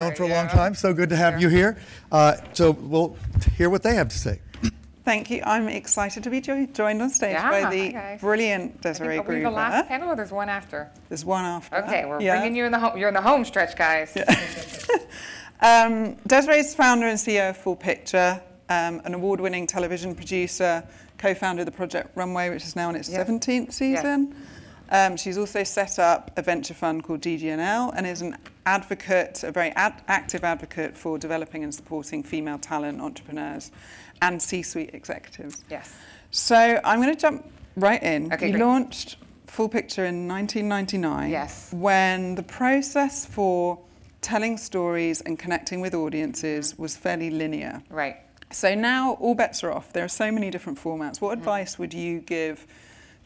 known for a long time, so good to have you here. So we'll hear what they have to say. Thank you. I'm excited to be joined on stage by the brilliant Desiree Gruber. Are we the last panel or there's one after? There's one after. Okay, we're bringing you in the home. You're in the home stretch, guys. Yeah. Desiree is founder and CEO of Full Picture, an award-winning television producer, co-founder of the Project Runway, which is now in its 17th season. Yes. She's also set up a venture fund called GGNL and is an advocate, a very active advocate for developing and supporting female talent, entrepreneurs, and C-suite executives. Yes. So I'm going to jump right in. Okay, you great. launched Full Picture in 1999. Yes. When the process for telling stories and connecting with audiences was fairly linear. Right. So now all bets are off. There are so many different formats. What advice would you give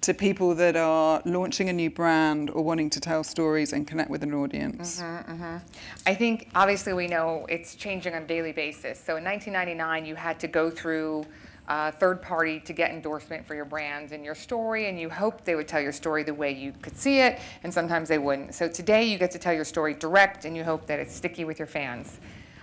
to people that are launching a new brand or wanting to tell stories and connect with an audience? I think obviously we know it's changing on a daily basis. So in 1999, you had to go through a third party to get endorsement for your brands and your story, and you hoped they would tell your story the way you could see it, and sometimes they wouldn't. So today you get to tell your story direct, and you hope that it's sticky with your fans.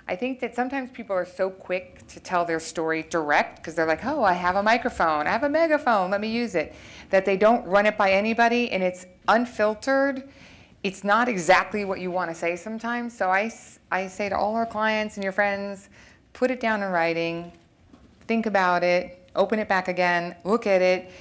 I think that sometimes people are so quick to tell their story direct because they're like, oh, I have a microphone, I have a megaphone, let me use it, that they don't run it by anybody, and it's unfiltered. It's not exactly what you want to say sometimes. So I say to all our clients and your friends, put it down in writing, think about it, open it back again, look at it.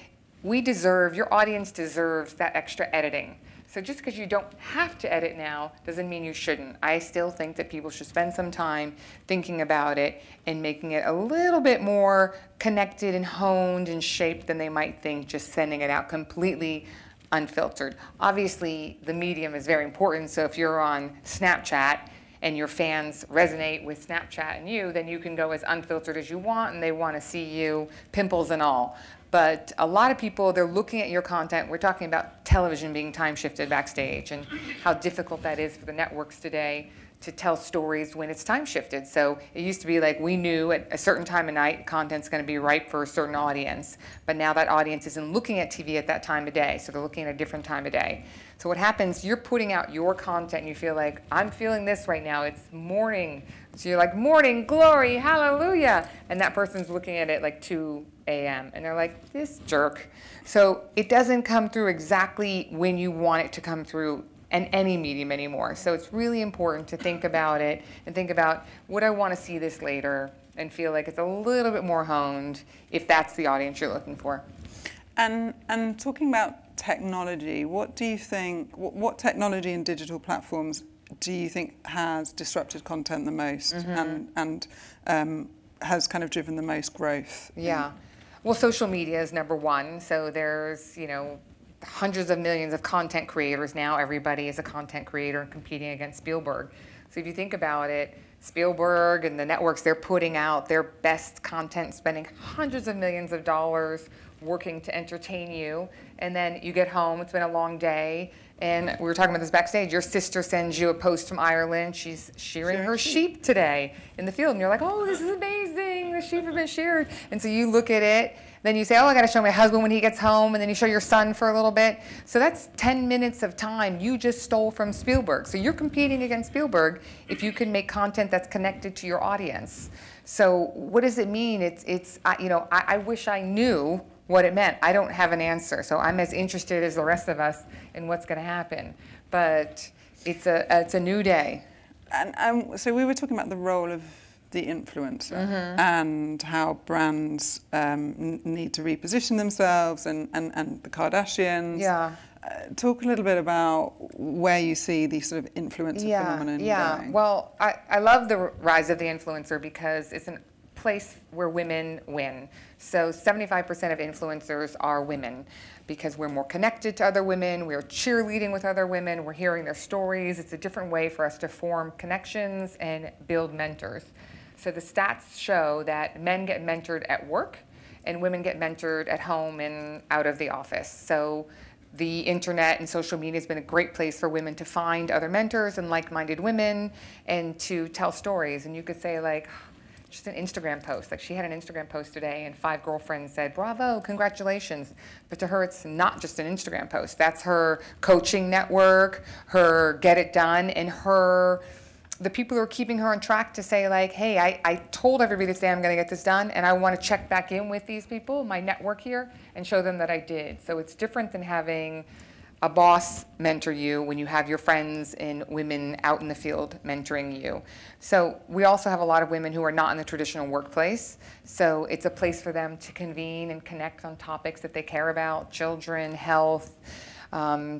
Your audience deserves that extra editing. So just because you don't have to edit now doesn't mean you shouldn't. I still think that people should spend some time thinking about it and making it a little bit more connected and honed and shaped than they might think just sending it out completely unfiltered. Obviously, the medium is very important, so if you're on Snapchat and your fans resonate with Snapchat and you, then you can go as unfiltered as you want and they want to see you, pimples and all. But a lot of people, they're looking at your content. We're talking about television being time shifted backstage and how difficult that is for the networks today to tell stories when it's time shifted. So it used to be like we knew at a certain time of night content's going to be ripe for a certain audience. But now that audience isn't looking at TV at that time of day, so they're looking at a different time of day. So what happens, you're putting out your content and you feel like, I'm feeling this right now, it's morning. So you're like, morning glory, hallelujah. And that person's looking at it like 2 a.m. and they're like, this jerk. So it doesn't come through exactly when you want it to come through in any medium anymore. So it's really important to think about it and think about, would I want to see this later, and feel like it's a little bit more honed if that's the audience you're looking for. And talking about technology, what do you think, what technology and digital platforms do you think has disrupted content the most and has kind of driven the most growth? Yeah. Well, social media is number one. So there's, hundreds of millions of content creators now. Everybody is a content creator and competing against Spielberg. So if you think about it, Spielberg and the networks, they're putting out their best content, spending hundreds of millions of dollars working to entertain you. And then you get home, it's been a long day, and we were talking about this backstage, your sister sends you a post from Ireland, she's shearing her sheep today in the field, and you're like, oh, this is amazing, the sheep have been sheared. And so you look at it, then you say, oh, I gotta show my husband when he gets home, and then you show your son for a little bit. So that's 10 minutes of time you just stole from Spielberg. So you're competing against Spielberg if you can make content that's connected to your audience. So what does it mean? I wish I knew what it meant. I don't have an answer, so I'm as interested as the rest of us in what's going to happen. But it's a new day. And so we were talking about the role of the influencer and how brands need to reposition themselves and the Kardashians. Yeah. Talk a little bit about where you see the sort of influencer phenomenon going. Well, I love the rise of the influencer because it's a place where women win. So 75% of influencers are women because we're more connected to other women, we're cheerleading with other women, we're hearing their stories. It's a different way for us to form connections and build mentors. So the stats show that men get mentored at work and women get mentored at home and out of the office. So the internet and social media has been a great place for women to find other mentors and like-minded women and to tell stories. And you could say like, just an Instagram post. Like she had an Instagram post today and 5 girlfriends said, bravo, congratulations. But to her, it's not just an Instagram post. That's her coaching network, her get it done, and her the people who are keeping her on track to say like, hey, I told everybody this day I'm going to get this done, and I want to check back in with these people, my network here, and show them that I did. So it's different than having a boss mentor you when you have your friends and women out in the field mentoring you. So we also have a lot of women who are not in the traditional workplace. So it's a place for them to convene and connect on topics that they care about, children, health,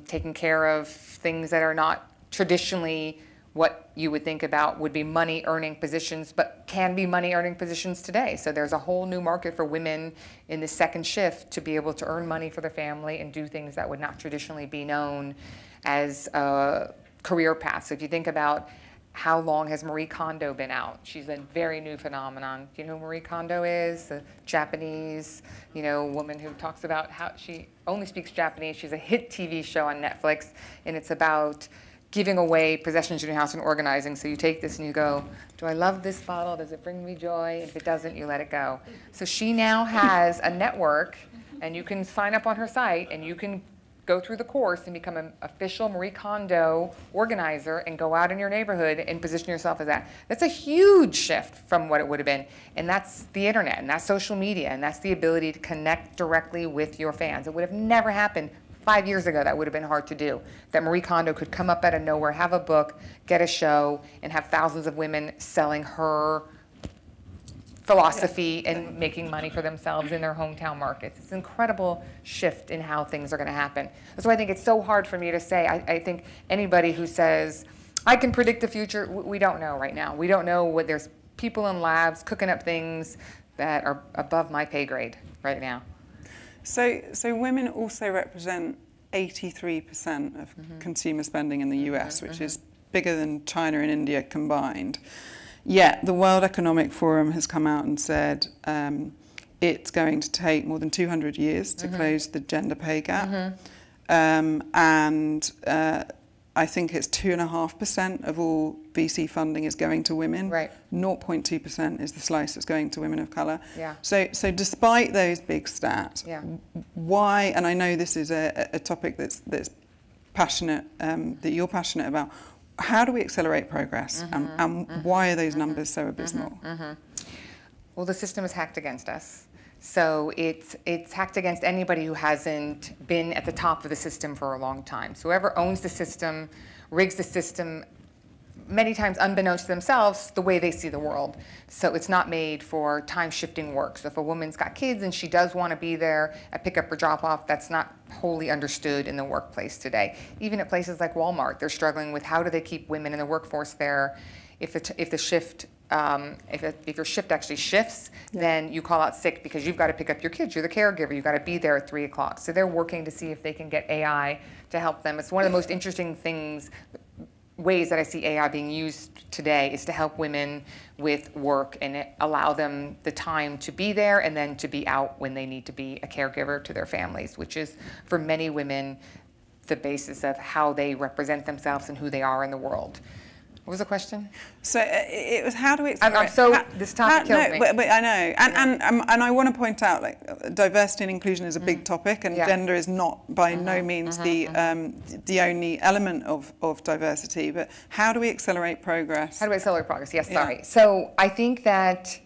taking care of things that are not traditionally what you would think about would be money-earning positions, but can be money-earning positions today. So there's a whole new market for women in the second shift to be able to earn money for their family and do things that would not traditionally be known as a career path. So if you think about how long has Marie Kondo been out? She's a very new phenomenon. Do you know who Marie Kondo is? The Japanese, woman who talks about how she only speaks Japanese. She's a hit TV show on Netflix, and it's about giving away possessions in your house and organizing. So you take this and you go, do I love this bottle? Does it bring me joy? If it doesn't, you let it go. So she now has a network, and you can sign up on her site, and you can go through the course and become an official Marie Kondo organizer and go out in your neighborhood and position yourself as that. That's a huge shift from what it would have been. And that's the internet, and that's social media, and that's the ability to connect directly with your fans. It would have never happened 5 years ago. That would have been hard to do. That Marie Kondo could come up out of nowhere, have a book, get a show, and have thousands of women selling her philosophy and making money for themselves in their hometown markets. It's an incredible shift in how things are going to happen. That's why I think it's so hard for me to say. I think anybody who says, I can predict the future, we don't know right now. We don't know what there's people in labs cooking up things that are above my pay grade right now. So women also represent 83% of consumer spending in the US, which is bigger than China and India combined. Yet the World Economic Forum has come out and said it's going to take more than 200 years to close the gender pay gap. I think it's 2.5% of all VC funding is going to women. Right. 0.2% is the slice that's going to women of colour. Yeah. So despite those big stats, why? And I know this is a topic that's passionate, that you're passionate about. How do we accelerate progress, and why are those numbers so abysmal? Well, the system is hacked against us. So it's hacked against anybody who hasn't been at the top of the system for a long time. So whoever owns the system, rigs the system, many times unbeknownst to themselves, the way they see the world. So it's not made for time-shifting work. So if a woman's got kids and she does want to be there at pick-up or drop-off, that's not wholly understood in the workplace today. Even at places like Walmart, they're struggling with how do they keep women in the workforce there if your shift actually shifts, then you call out sick because you've got to pick up your kids. You're the caregiver. You've got to be there at 3 o'clock. So they're working to see if they can get AI to help them. It's one of the most interesting ways that I see AI being used today is to help women with work and allow them the time to be there and then to be out when they need to be a caregiver to their families, which is for many women the basis of how they represent themselves and who they are in the world. What was the question? So it was how do we? This topic killed me. But I know, and I want to point out, like, diversity and inclusion is a big topic, and gender is not by no means the only element of diversity. But how do we accelerate progress? How do we accelerate progress? Yes, sorry. So I think that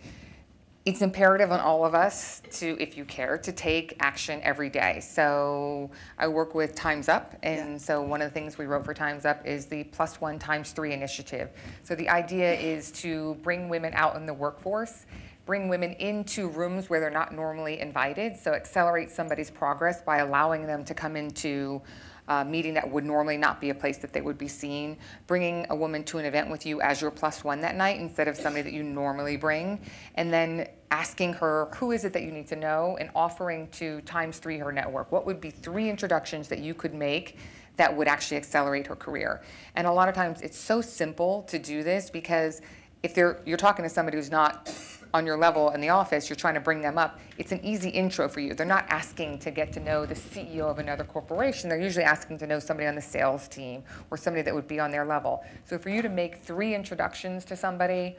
it's imperative on all of us to, if you care, to take action every day. So I work with Time's Up, and so one of the things we wrote for Time's Up is the +1 ×3 initiative. So the idea is to bring women out in the workforce, bring women into rooms where they're not normally invited, so accelerate somebody's progress by allowing them to come into a meeting that would normally not be a place that they would be seen, bringing a woman to an event with you as your +1 that night instead of somebody that you normally bring, and then asking her, who is it that you need to know, and offering to ×3 her network. What would be 3 introductions that you could make that would actually accelerate her career? And a lot of times it's so simple to do this because if you're talking to somebody who's not on your level in the office, you're trying to bring them up, it's an easy intro for you. They're not asking to get to know the CEO of another corporation. They're usually asking to know somebody on the sales team or somebody that would be on their level. So for you to make 3 introductions to somebody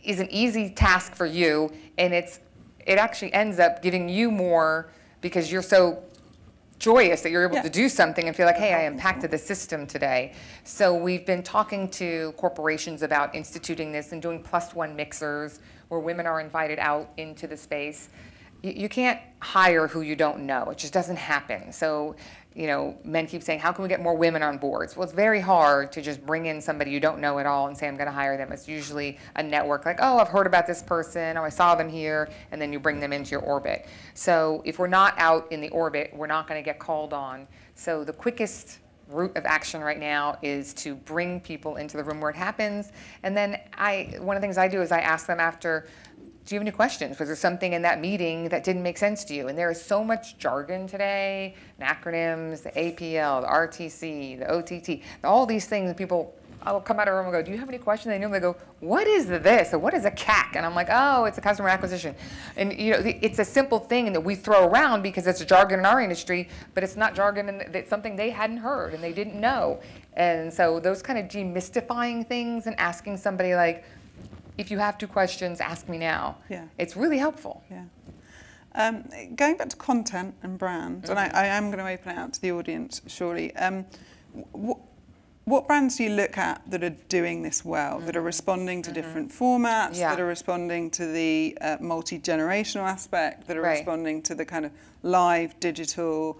is an easy task for you, and it actually ends up giving you more because you're so joyous that you're able Yeah. to do something and feel like, hey, I impacted the system today. So we've been talking to corporations about instituting this and doing +1 mixers where women are invited out into the space. You can't hire who you don't know. It just doesn't happen. So, you know, men keep saying, how can we get more women on boards? Well, it's very hard to just bring in somebody you don't know at all and say, I'm going to hire them. It's usually a network like, oh, I've heard about this person, oh, I saw them here, and then you bring them into your orbit. So if we're not out in the orbit, we're not going to get called on. So the quickest route of action right now is to bring people into the room where it happens. And then one of the things I do is I ask them after, do you have any questions? Was there something in that meeting that didn't make sense to you? And there is so much jargon today, acronyms, the APL, the RTC, the OTT, all these things, and people, I'll come out of the room and go, do you have any questions? They normally go, what is this? Or what is a CAC? And I'm like, oh, it's a customer acquisition. And you know, it's a simple thing that we throw around because it's a jargon in our industry, but it's not jargon, and it's something they hadn't heard and they didn't know. And so those kind of demystifying things and asking somebody like, if you have 2 questions, ask me now. Yeah. It's really helpful. Yeah. Going back to content and brand, and I am going to open it out to the audience shortly. What brands do you look at that are doing this well, that are responding to different formats, that are responding to the multi-generational aspect, that are responding to the kind of live digital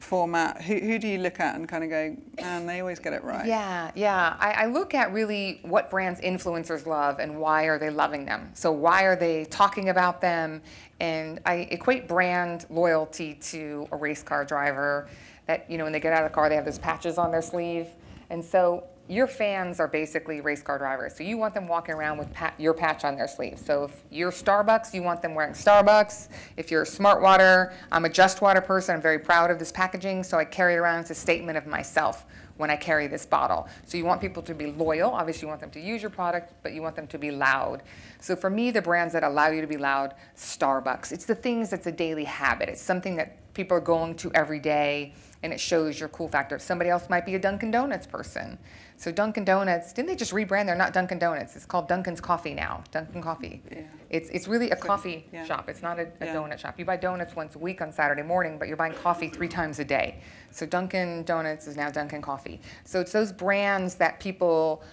format? Who do you look at and kind of go, man, they always get it right? Yeah. I look at really what brands influencers love and why are they loving them. So why are they talking about them? And I equate brand loyalty to a race car driver that, you know, when they get out of the car, they have those patches on their sleeve. And so your fans are basically race car drivers. So you want them walking around with your patch on their sleeve. So if you're Starbucks, you want them wearing Starbucks. If you're Smart Water, I'm a Just Water person. I'm very proud of this packaging, so I carry it around as a statement of myself when I carry this bottle. So you want people to be loyal. Obviously, you want them to use your product, but you want them to be loud. So for me, the brands that allow you to be loud, Starbucks. It's the things that's a daily habit. It's something that people are going to every day, and it shows your cool factor. Somebody else might be a Dunkin' Donuts person. So Dunkin' Donuts, didn't they just rebrand? They're not Dunkin' Donuts. It's called Dunkin's Coffee now, Dunkin' Coffee. Yeah. It's really a coffee shop. It's not a donut shop. You buy donuts once a week on Saturday morning, but you're buying coffee 3 times a day. So Dunkin' Donuts is now Dunkin' Coffee. So it's those brands that people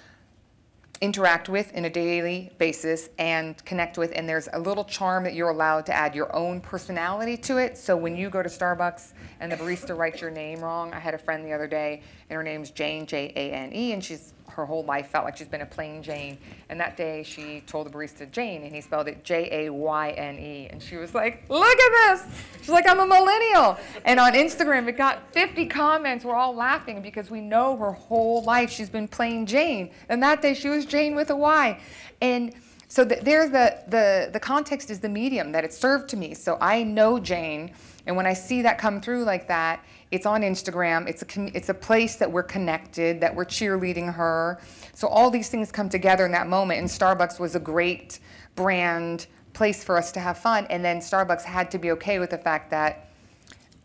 interact with in a daily basis and connect with, and there's a little charm that you're allowed to add your own personality to it. So when you go to Starbucks and the barista writes your name wrong, I had a friend the other day and her name's Jane, J-A-N-E, and her whole life felt like she's been a plain Jane. And that day she told the barista Jane, and he spelled it J-A-Y-N-E. And she was like, look at this. She's like, I'm a millennial. And on Instagram, it got 50 comments. We're all laughing because we know her whole life she's been plain Jane. And that day she was Jane with a Y. And so there's the context is the medium that it served to me. So I know Jane, and when I see that come through like that, it's on Instagram. It's a place that we're connected, that we're cheerleading her. So all these things come together in that moment, and Starbucks was a great brand place for us to have fun. And then Starbucks had to be okay with the fact that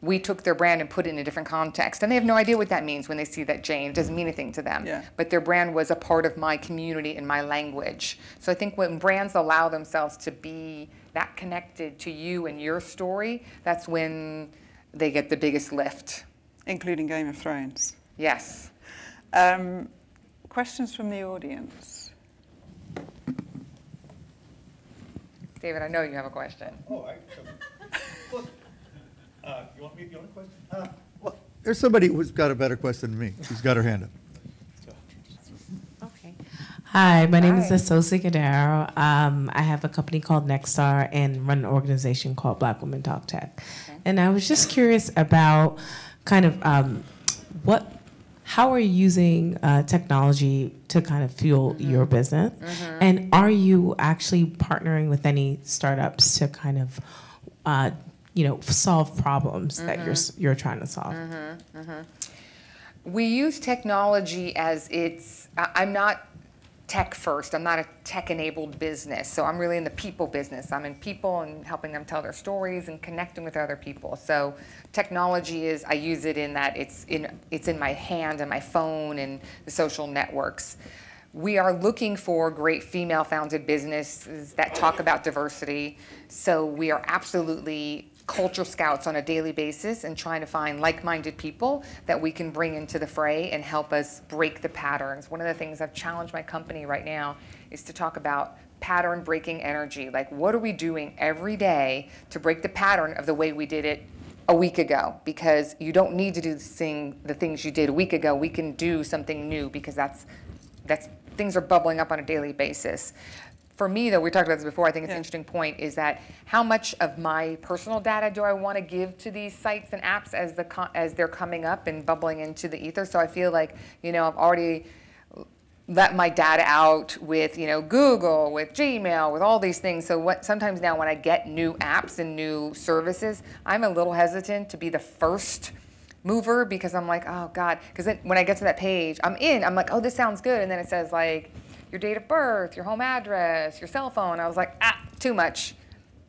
we took their brand and put it in a different context. And they have no idea what that means when they see that Jane. It doesn't mean anything to them. Yeah. But their brand was a part of my community and my language. So I think when brands allow themselves to be that connected to you and your story, that's when they get the biggest lift. Including Game of Thrones. Yes. Questions from the audience? David, I know you have a question. Oh, you want a question? Well, there's somebody who's got a better question than me. She's got her hand up. Okay. Hi, my name is Asosi Gadaro. I have a company called Nexstar and run an organization called Black Women Talk Tech. Okay. And I was just curious about kind of how are you using technology to kind of fuel your business? Mm-hmm. And are you actually partnering with any startups to kind of solve problems that you're trying to solve? Mm-hmm. Mm-hmm. We use technology as I'm not tech first. I'm not a tech-enabled business. So I'm really in the people business. I'm in people and helping them tell their stories and connecting with other people. So technology I use it in that it's in my hand and my phone and the social networks. We are looking for great female-founded businesses that talk about diversity. So we are absolutely culture scouts on a daily basis and trying to find like-minded people that we can bring into the fray and help us break the patterns. One of the things I've challenged my company right now is to talk about pattern breaking energy. Like, what are we doing every day to break the pattern of the way we did it a week ago? Because you don't need to do the things you did a week ago. We can do something new because that's things are bubbling up on a daily basis. For me, though, we talked about this before, I think it's an interesting point, is that how much of my personal data do I want to give to these sites and apps as they're coming up and bubbling into the ether? So I feel like, I've already let my data out with, Google, with Gmail, with all these things. So sometimes now when I get new apps and new services, I'm a little hesitant to be the first mover because I'm like, oh God, because then when I get to that page, I'm like, oh, this sounds good. And then it says like, your date of birth, your home address, your cell phone. I was like, too much.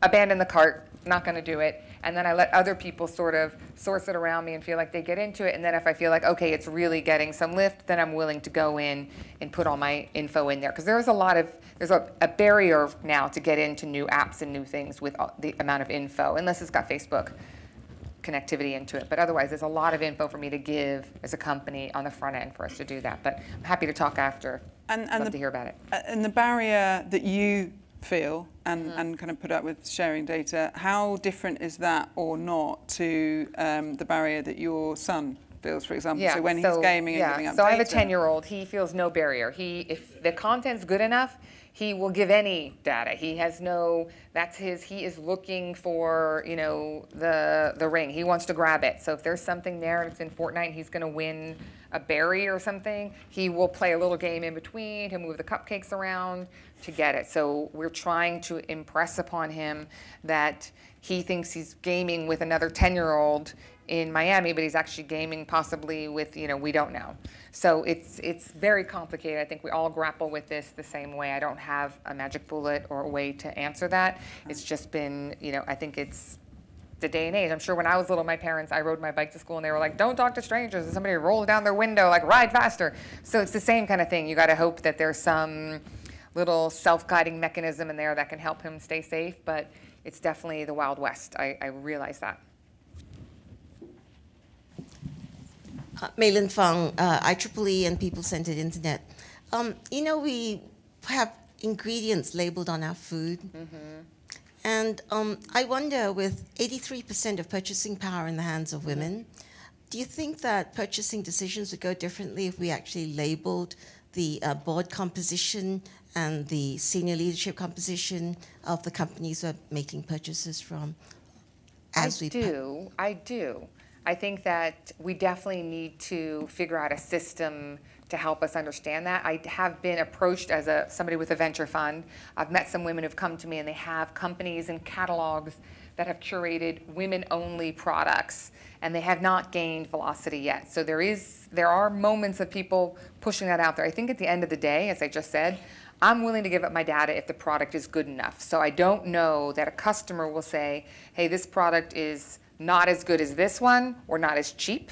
Abandon the cart, not gonna do it. And then I let other people sort of source it around me and feel like they get into it. And then if I feel like, okay, it's really getting some lift, then I'm willing to go in and put all my info in there. Because there's a barrier now to get into new apps and new things with the amount of info, unless it's got Facebook connectivity into it. But otherwise, there's a lot of info for me to give as a company on the front end for us to do that. But I'm happy to talk after. Love to hear about it. And the barrier that you feel and kind of put up with sharing data, how different is that or not to the barrier that your son feels, for example? So when he's gaming and giving up So data. I have a 10-year-old. He feels no barrier. If the content's good enough, he will give any data. He has no, he is looking for, the ring. He wants to grab it. So if there's something there and it's in Fortnite, he's gonna win a berry or something, he will play a little game in between, he'll move the cupcakes around to get it. So we're trying to impress upon him that he thinks he's gaming with another 10-year-old in Miami, but he's actually gaming possibly with, we don't know. So it's very complicated. I think we all grapple with this the same way. I don't have a magic bullet or a way to answer that. It's just been, I think it's the day and age. I'm sure when I was little, my parents, I rode my bike to school and they were like, don't talk to strangers. And somebody rolled down their window, like, ride faster. So it's the same kind of thing. You got to hope that there's some little self-guiding mechanism in there that can help him stay safe, but it's definitely the Wild West. I realize that. Meilin Fang, IEEE and People-Centered Internet. We have ingredients labeled on our food. And I wonder, with 83% of purchasing power in the hands of women, do you think that purchasing decisions would go differently if we actually labeled the board composition and the senior leadership composition of the companies we're making purchases from? I do. I think that we definitely need to figure out a system to help us understand that. I have been approached as somebody with a venture fund. I've met some women who've come to me and they have companies and catalogs that have curated women-only products, and they have not gained velocity yet. So there are moments of people pushing that out there. I think at the end of the day, as I just said, I'm willing to give up my data if the product is good enough. So I don't know that a customer will say, hey, this product is not as good as this one or not as cheap.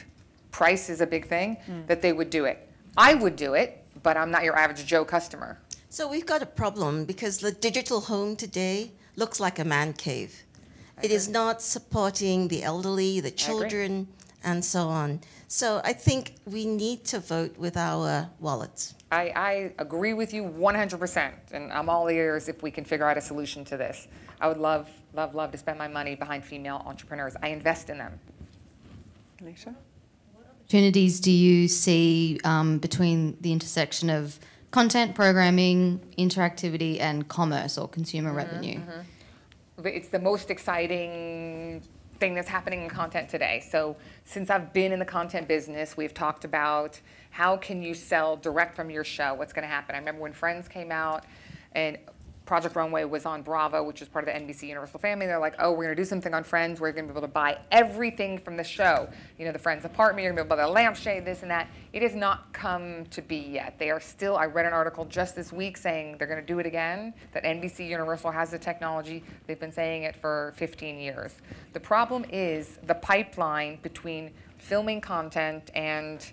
Price is a big thing, that they would do it. I would do it, but I'm not your average Joe customer. So we've got a problem because the digital home today looks like a man cave. It is not supporting the elderly, the children, and so on. So I think we need to vote with our wallets. I agree with you 100%, and I'm all ears if we can figure out a solution to this. I would love, love, love to spend my money behind female entrepreneurs. I invest in them. Alicia? What opportunities do you see between the intersection of content, programming, interactivity, and commerce or consumer revenue? It's the most exciting thing that's happening in content today. So since I've been in the content business, we've talked about how can you sell direct from your show, what's going to happen. I remember when Friends came out and Project Runway was on Bravo, which is part of the NBC Universal family. They're like, oh, we're going to do something on Friends. We're going to be able to buy everything from the show. The Friends apartment, you're going to be able to buy the lampshade, this and that. It has not come to be yet. They are still, I read an article just this week saying they're going to do it again, that NBC Universal has the technology. They've been saying it for 15 years. The problem is the pipeline between filming content and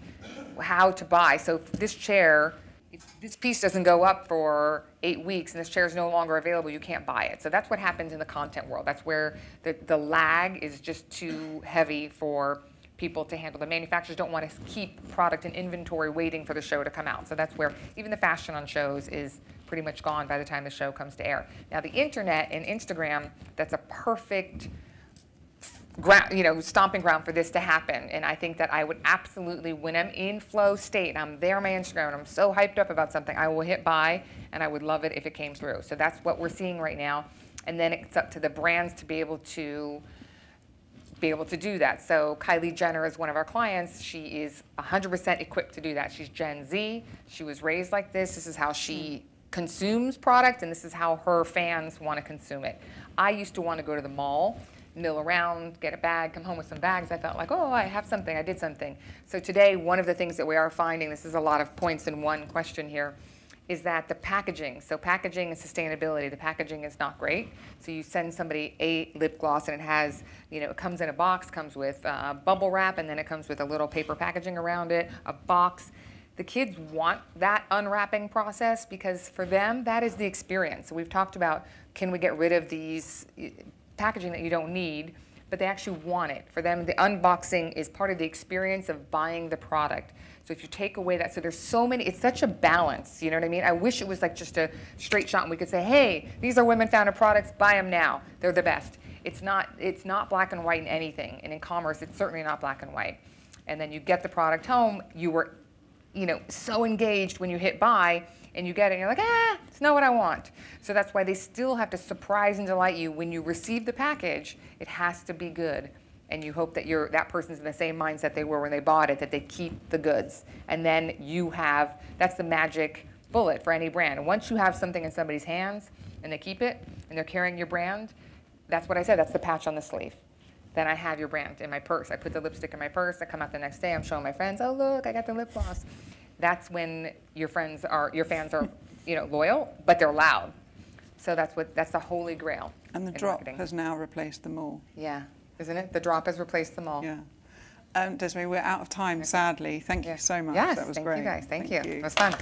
how to buy. So this chair if this piece doesn't go up for 8 weeks and this chair is no longer available, you can't buy it. So that's what happens in the content world. That's where the lag is just too heavy for people to handle. The manufacturers don't want to keep product in inventory waiting for the show to come out. So that's where even the fashion on shows is pretty much gone by the time the show comes to air. Now the internet and Instagram, that's a perfect ground, stomping ground for this to happen. And I think that I would absolutely, when I'm in flow state and I'm there on my Instagram and I'm so hyped up about something, I will hit buy, and I would love it if it came through. So that's what we're seeing right now. And then it's up to the brands to be able to do that. So Kylie Jenner is one of our clients. She is 100% equipped to do that. She's Gen Z. She was raised like this. This is how she consumes product, and this is how her fans want to consume it. I used to want to go to the mall, mill around, get a bag, come home with some bags. I felt like, oh, I have something, I did something. So today, one of the things that we are finding, this is a lot of points in one question here, is that the packaging, so packaging and sustainability, the packaging is not great. So you send somebody a lip gloss and it has, it comes in a box, comes with bubble wrap, and then it comes with a little paper packaging around it, a box. The kids want that unwrapping process because for them, that is the experience. So we've talked about, can we get rid of these packaging that you don't need, but they actually want it. For them, the unboxing is part of the experience of buying the product. So if you take away that, so there's so many, it's such a balance, you know what I mean? I wish it was like just a straight shot and we could say, hey, these are women-founded products, buy them now, they're the best. It's not black and white in anything, and in commerce, it's certainly not black and white. And then you get the product home, you were, so engaged when you hit buy, and you get it, and you're like, it's not what I want. So that's why they still have to surprise and delight you. When you receive the package, it has to be good. And you hope that that person's in the same mindset they were when they bought it, that they keep the goods. And then that's the magic bullet for any brand. And once you have something in somebody's hands, and they keep it, and they're carrying your brand, that's what I said, that's the patch on the sleeve. Then I have your brand in my purse. I put the lipstick in my purse, I come out the next day, I'm showing my friends, oh look, I got the lip gloss. That's when your fans are loyal, but they're loud. So that's the holy grail. And the drop has now replaced them all. Yeah, isn't it? The drop has replaced them all. Yeah. Desiree, we're out of time, sadly. Thank you so much. Yes, that was thank great. You guys. Thank you. It was fun.